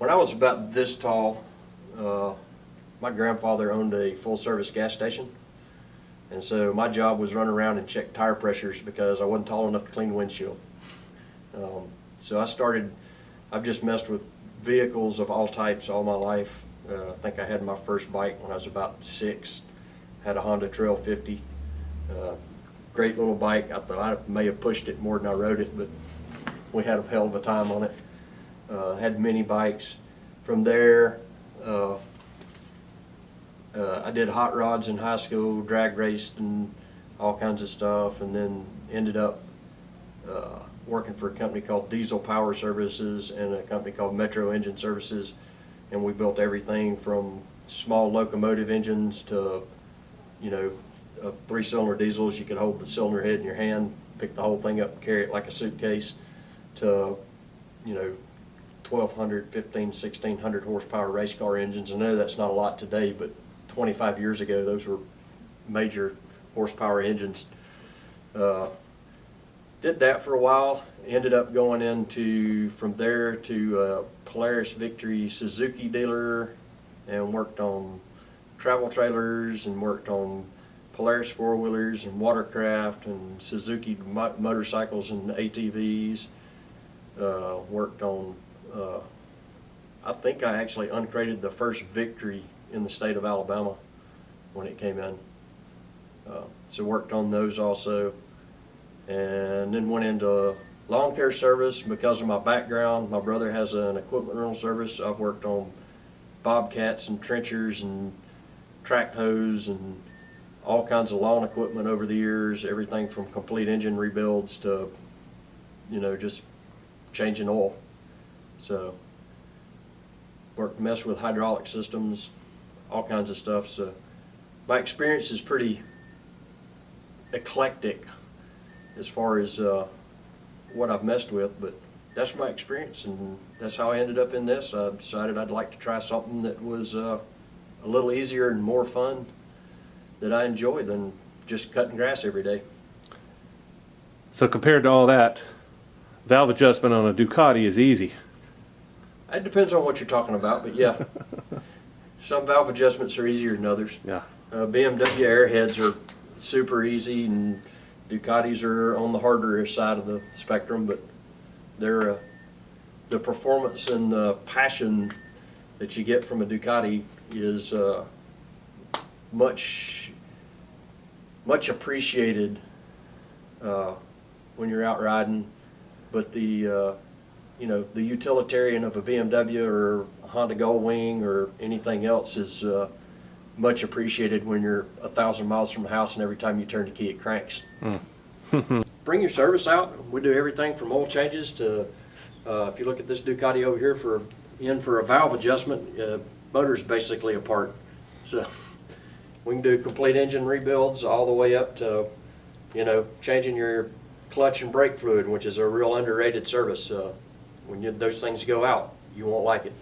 When I was about this tall, my grandfather owned a full-service gas station, and so my job was run around and check tire pressures because I wasn't tall enough to clean the windshield. So I've just messed with vehicles of all types all my life. I think I had my first bike when I was about 6. Had a Honda Trail 50. Great little bike. I thought I may have pushed it more than I rode it, but we had a hell of a time on it. Had mini bikes. From there, I did hot rods in high school, drag raced and all kinds of stuff, and then ended up working for a company called Diesel Power Services and a company called Metro Engine Services, and we built everything from small locomotive engines to, you know, 3-cylinder diesels. You could hold the cylinder head in your hand, pick the whole thing up and carry it like a suitcase, to, you know, 1,200, 1,500, 1,600 horsepower race car engines. I know that's not a lot today, but 25 years ago those were major horsepower engines. Did that for a while, ended up going from there to Polaris Victory Suzuki dealer, and worked on travel trailers and worked on Polaris 4-wheelers and watercraft and Suzuki motorcycles and ATVs. Worked on, I think I actually uncrated the first Victory in the state of Alabama when it came in. So worked on those also, and then went into lawn care service because of my background. My brother has an equipment rental service. I've worked on bobcats and trenchers and track hoes and all kinds of lawn equipment over the years, everything from complete engine rebuilds to, you know, just changing oil. So messed with hydraulic systems, all kinds of stuff. So my experience is pretty eclectic as far as what I've messed with, but that's my experience, and that's how I ended up in this. I decided I'd like to try something that was a little easier and more fun, that I enjoy, than just cutting grass every day. So compared to all that, valve adjustment on a Ducati is easy. It depends on what you're talking about, but yeah. Some valve adjustments are easier than others. Yeah. BMW airheads are super easy, and Ducatis are on the harder side of the spectrum, but they're the performance and the passion that you get from a Ducati is much appreciated when you're out riding. But the you know, the utilitarian of a BMW or a Honda Goldwing or anything else is much appreciated when you're 1,000 miles from the house and every time you turn the key it cranks. Bring your service out. We do everything from oil changes to, if you look at this Ducati over here, for a valve adjustment, motor's basically apart. So we can do complete engine rebuilds all the way up to, you know, changing your clutch and brake fluid, which is a real underrated service. When those things go out, you won't like it.